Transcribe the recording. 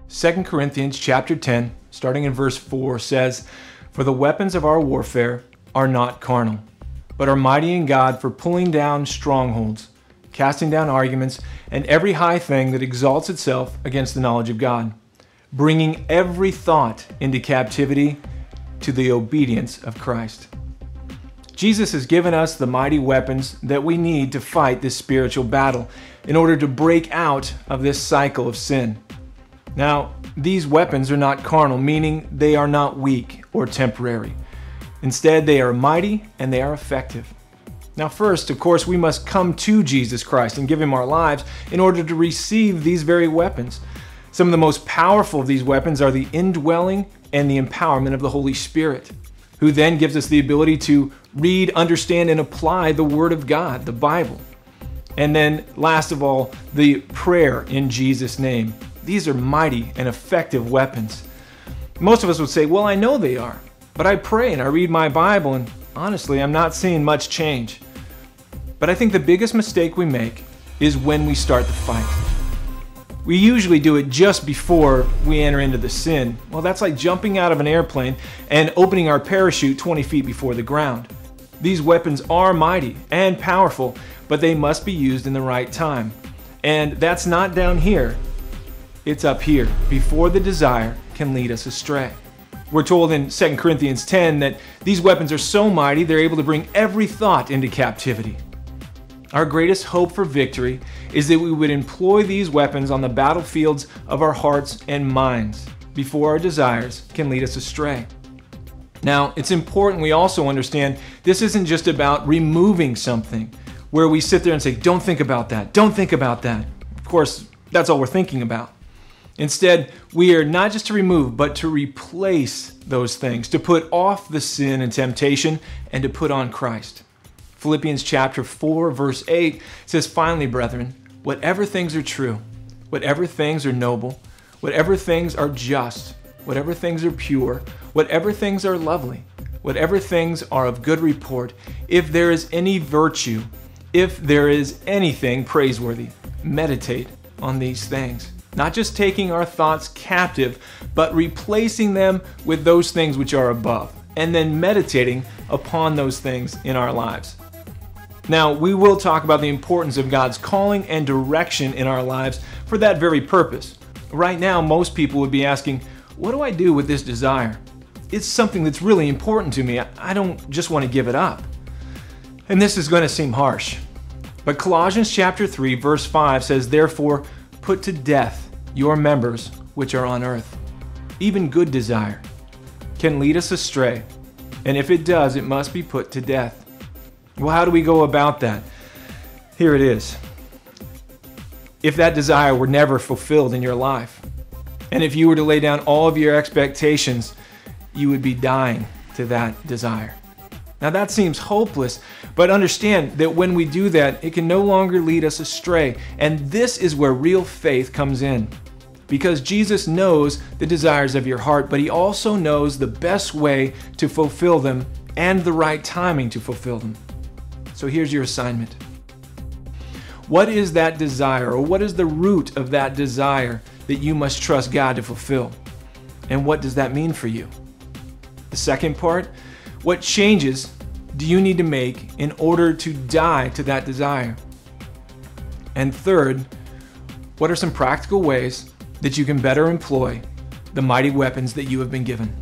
2 Corinthians chapter 10, starting in verse 4 says, "For the weapons of our warfare are not carnal, but are mighty in God for pulling down strongholds, casting down arguments, and every high thing that exalts itself against the knowledge of God, bringing every thought into captivity to the obedience of Christ." Jesus has given us the mighty weapons that we need to fight this spiritual battle in order to break out of this cycle of sin. Now, these weapons are not carnal, meaning they are not weak or temporary. Instead, they are mighty and they are effective. Now, first, of course, we must come to Jesus Christ and give Him our lives in order to receive these very weapons. Some of the most powerful of these weapons are the indwelling and the empowerment of the Holy Spirit, who then gives us the ability to read, understand, and apply the Word of God, the Bible. And then, last of all, the prayer in Jesus' name. These are mighty and effective weapons. Most of us would say, well, I know they are, but I pray and I read my Bible, and honestly, I'm not seeing much change. But I think the biggest mistake we make is when we start the fight. We usually do it just before we enter into the sin. Well, that's like jumping out of an airplane and opening our parachute 20 feet before the ground. These weapons are mighty and powerful, but they must be used in the right time. And that's not down here. It's up here, before the desire can lead us astray. We're told in 2 Corinthians 10 that these weapons are so mighty they're able to bring every thought into captivity. Our greatest hope for victory is that we would employ these weapons on the battlefields of our hearts and minds before our desires can lead us astray. Now, it's important we also understand this isn't just about removing something where we sit there and say, don't think about that, don't think about that. Of course, that's all we're thinking about. Instead, we are not just to remove, but to replace those things, to put off the sin and temptation, and to put on Christ. Philippians chapter 4, verse 8 says, "Finally, brethren, whatever things are true, whatever things are noble, whatever things are just, whatever things are pure, whatever things are lovely, whatever things are of good report, if there is any virtue, if there is anything praiseworthy, meditate on these things." Not just taking our thoughts captive, but replacing them with those things which are above, and then meditating upon those things in our lives. Now, we will talk about the importance of God's calling and direction in our lives for that very purpose. Right now, most people would be asking, what do I do with this desire? It's something that's really important to me. I don't just want to give it up. And this is going to seem harsh. But Colossians chapter 3, verse 5 says, "Therefore, put to death your members which are on earth." Even good desire can lead us astray, and if it does, it must be put to death. Well, how do we go about that? Here it is. If that desire were never fulfilled in your life, and if you were to lay down all of your expectations, you would be dying to that desire. Now that seems hopeless, but understand that when we do that, it can no longer lead us astray. And this is where real faith comes in. Because Jesus knows the desires of your heart, but He also knows the best way to fulfill them and the right timing to fulfill them. So here's your assignment. What is that desire, or what is the root of that desire that you must trust God to fulfill? And what does that mean for you? The second part, what changes do you need to make in order to die to that desire? And third, what are some practical ways that you can better employ the mighty weapons that you have been given?